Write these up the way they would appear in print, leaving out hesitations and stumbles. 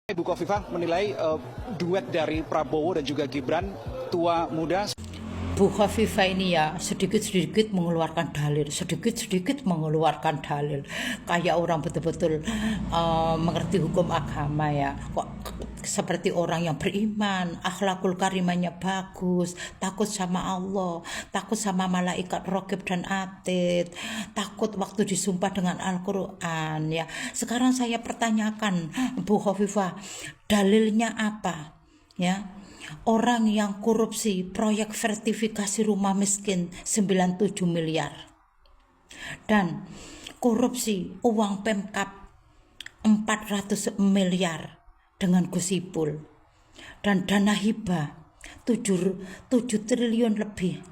Ibu Khofifah menilai duet dari Prabowo dan juga Gibran tua muda. Bu Khofifah ini ya sedikit-sedikit mengeluarkan dalil, sedikit-sedikit mengeluarkan dalil. Kayak orang betul-betul mengerti hukum agama ya. Kok seperti orang yang beriman, akhlakul karimahnya bagus, takut sama Allah, takut sama malaikat raqib dan atid, takut waktu disumpah dengan Al-Quran ya. Sekarang saya pertanyakan Bu Khofifah, dalilnya apa ya? Orang yang korupsi proyek sertifikasi rumah miskin 97 miliar dan korupsi uang Pemkab 400 miliar dengan Gus Ipul dan dana hibah 7 triliun lebih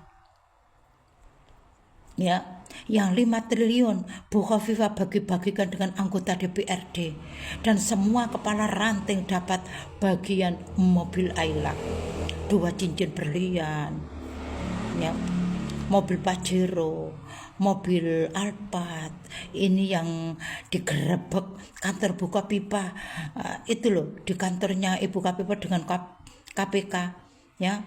ya, yang 5 triliun Bu Khofifah bagi-bagikan dengan anggota DPRD dan semua kepala ranting dapat bagian mobil Ayla, 2 cincin berlian ya, mobil Pajero, mobil Alphard. Ini yang digerebek kantor Bu Khofifah itu loh, di kantornya Ibu Khofifah dengan KPK ya.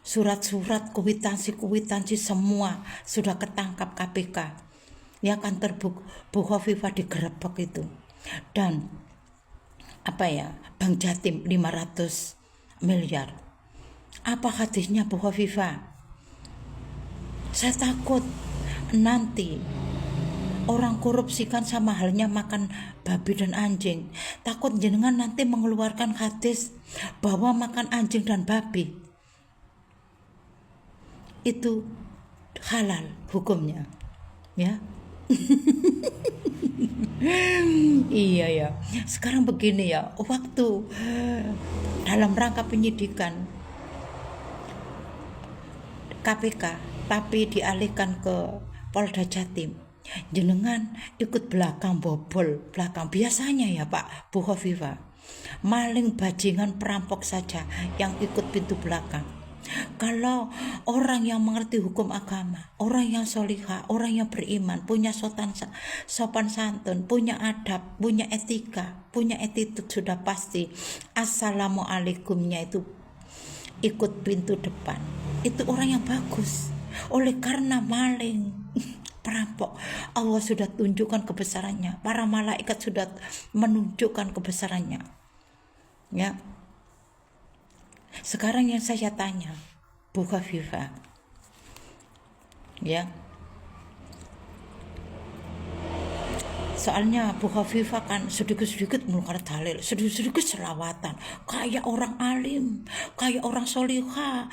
Surat-surat, kuitansi semua sudah ketangkap KPK ya, kantor Bu Khofifah digerebek itu. Dan apa ya, Bank Jatim 500 miliar. Apa hadisnya Bu Khofifah? Saya takut nanti orang korupsi kan sama halnya makan babi dan anjing. Takut jenengan nanti mengeluarkan hadis bahwa makan anjing dan babi itu halal hukumnya ya. Iya ya. Sekarang begini ya, waktu dalam rangka penyidikan KPK tapi dialihkan ke Polda Jatim, jenengan ikut belakang, bobol belakang. Biasanya ya Pak Bu Khofifah, maling, bajingan, perampok saja yang ikut pintu belakang. Kalau orang yang mengerti hukum agama, orang yang solihah, orang yang beriman, punya sopan santun, punya adab, punya etika, punya attitude, sudah pasti assalamualaikumnya itu ikut pintu depan. Itu orang yang bagus. Oleh karena maling, perampok, Allah sudah tunjukkan kebesarannya, para malaikat sudah menunjukkan kebesarannya ya. Sekarang yang saya tanya Bu Khofifah ya, soalnya Bu Khofifah kan sedikit-sedikit mengeluarkan dalil, sedikit-sedikit selawatan, kayak orang alim, kayak orang solihah,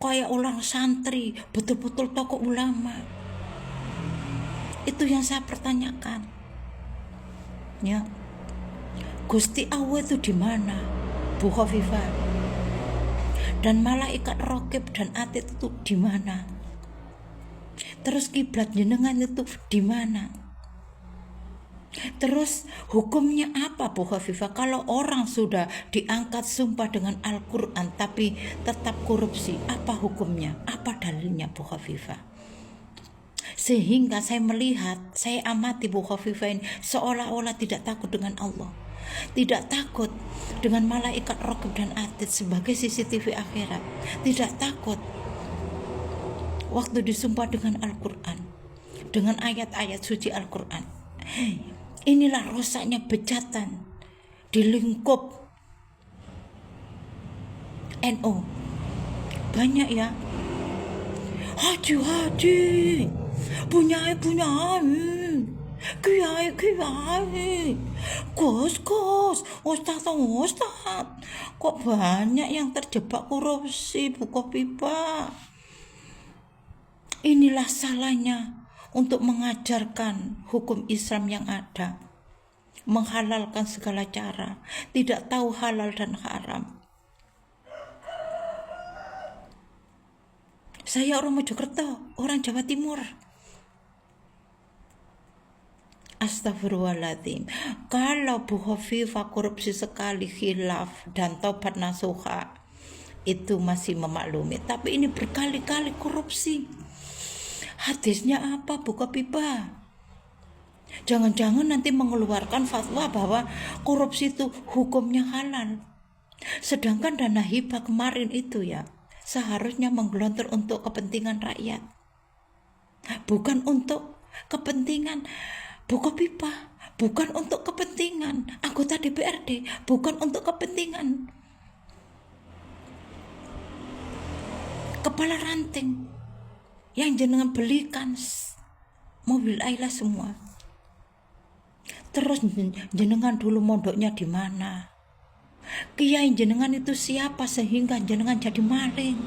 kayak orang santri, betul-betul tokoh ulama. Itu yang saya pertanyakan ya. Gusti Allah itu di mana Bu Khofifah? Dan malaikat raqib dan atid itu di mana? Terus kiblat jenengan itu di mana? Terus hukumnya apa Bu Khofifah kalau orang sudah diangkat sumpah dengan Al-Quran tapi tetap korupsi? Apa hukumnya? Apa dalilnya Bu Khofifah? Sehingga saya melihat, saya amati Bu Khofifah ini seolah-olah tidak takut dengan Allah, tidak takut dengan malaikat raqib dan atid sebagai CCTV akhirat, tidak takut waktu disumpah dengan Al-Quran, dengan ayat-ayat suci Al-Quran. Inilah rusaknya bejatan di lingkup NU. Banyak ya, haji punya kiai, Gus, Ustaz, kok banyak yang terjebak korupsi Bu Khofifah. Inilah salahnya untuk mengajarkan hukum Islam yang ada, menghalalkan segala cara, tidak tahu halal dan haram. Saya orang Mojokerto, orang Jawa Timur. Astagfirullahaladzim. Kalau Bu Khofifah korupsi sekali, khilaf dan taubat nasuha, itu masih memaklumi. Tapi ini berkali-kali korupsi. Hadisnya apa Bu Khofifah? Jangan-jangan nanti mengeluarkan fatwa bahwa korupsi itu hukumnya halal. Sedangkan dana hibah kemarin itu ya seharusnya menggelontor untuk kepentingan rakyat. Bukan untuk kepentingan Bukopipa, bukan untuk kepentingan anggota DPRD, bukan untuk kepentingan kepala ranting yang jenengan belikan mobil Ayla semua. Terus jenengan dulu mondoknya di mana? Kiai jenengan itu siapa sehingga jenengan jadi maling?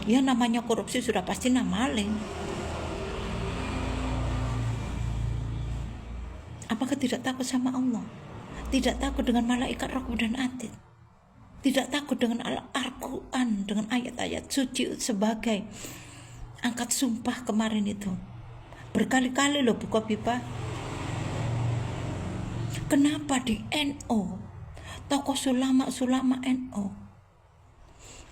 Ya namanya korupsi sudah pasti maling. Apakah tidak takut sama Allah? Tidak takut dengan malaikat Raqib dan Atid? Tidak takut dengan Al-Quran, dengan ayat-ayat suci sebagai angkat sumpah kemarin itu? Berkali-kali loh Bukopipa. Kenapa di NO, tokoh sulama NO,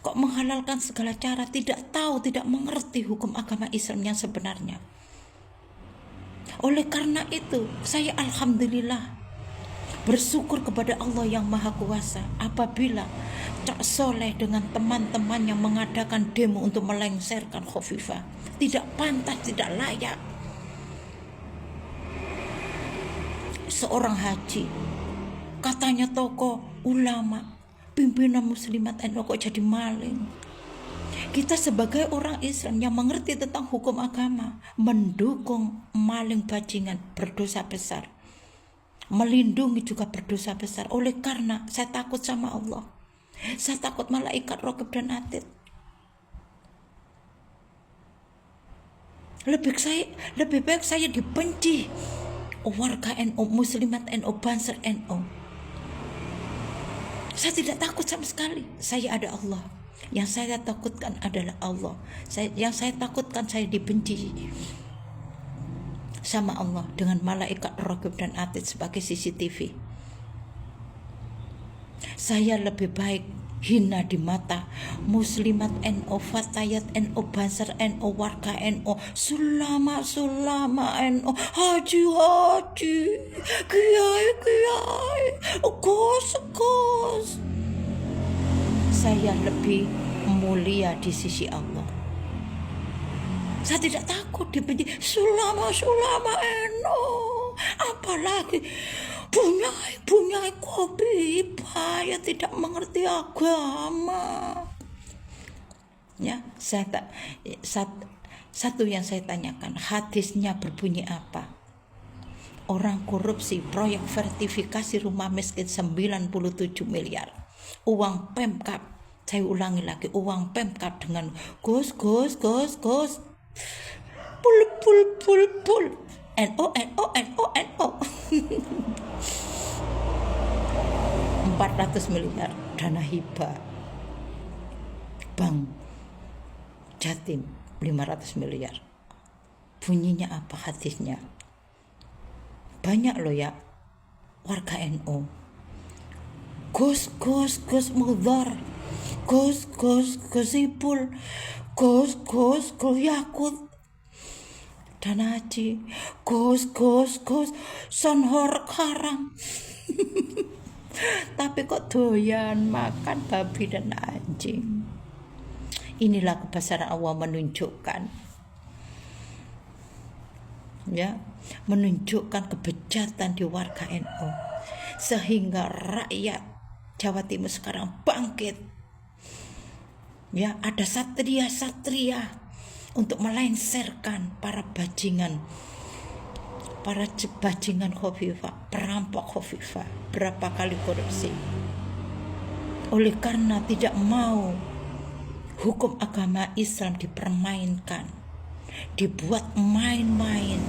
kok menghalalkan segala cara, tidak tahu, tidak mengerti hukum agama Islam yang sebenarnya? Oleh karena itu, saya alhamdulillah bersyukur kepada Allah yang Maha Kuasa apabila Cak Soleh dengan teman-teman yang mengadakan demo untuk melengsarkan Khofifah. Tidak pantas, tidak layak seorang haji, katanya tokoh ulama, pimpinan muslimat NU kok jadi maling. Kita sebagai orang Islam yang mengerti tentang hukum agama mendukung maling bajingan berdosa besar, melindungi juga berdosa besar. Oleh karena saya takut sama Allah, saya takut malaikat Raqib dan Atid. Lebih baik saya dibenci warga NU, muslimat NU, Banser NU. Saya tidak takut sama sekali. Saya ada Allah. Yang saya takutkan adalah Allah. Yang saya takutkan saya dibenci sama Allah dengan malaikat Raqib dan Atid sebagai CCTV. Saya lebih baik hina di mata muslimat NU, fatayat NU, Banser NU, warga NU, sulama NU, haji, kiai, gos. Saya lebih mulia di sisi Allah. Saya tidak takut dibenci sulama NU, apalagi bunyai Khofifah ya tidak mengerti agama. Ya, satu yang saya tanyakan, hadisnya berbunyi apa? Orang korupsi proyek sertifikasi rumah miskin 97 miliar. Uang Pemkab, saya ulangi lagi, uang Pemkab dengan gus pul NO 400 miliar dana hibah. Bank Jatim 500 miliar. Bunyinya apa hadisnya? Banyak loh ya warga NU. Gus Mudhar, Gus Ipul, Gus Yakut, dana haji, Gus Sonhor Karam. Tapi kok doyan makan babi dan anjing. Inilah kebesaran Allah menunjukkan, ya, menunjukkan kebejatan di warga NU sehingga rakyat Jawa Timur sekarang bangkit. Ya, ada satria untuk melengsarkan para bajingan Khofifah, perampok Khofifah, berapa kali korupsi. Oleh karena tidak mau hukum agama Islam dipermainkan, dibuat main-main,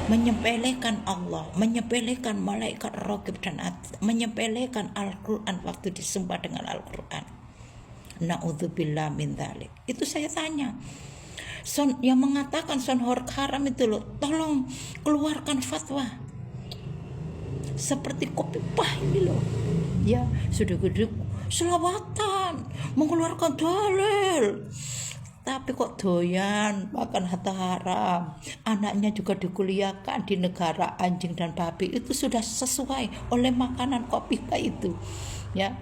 menyepelekan Allah, menyepelekan malaikat Raqib dan Atid, menyepelekan Al-Quran waktu disumpah dengan Al-Quran. Na'udzubillah min dzalik. Itu saya tanya, yang mengatakan Sonhor Karam itu loh, tolong keluarkan fatwa seperti Khofifah ini loh. Ya, sudah gede selawatan, mengeluarkan dalil, tapi kok doyan makan harta haram. Anaknya juga dikuliahkan di negara anjing dan babi. Itu sudah sesuai oleh makanan kopipa itu. Ya,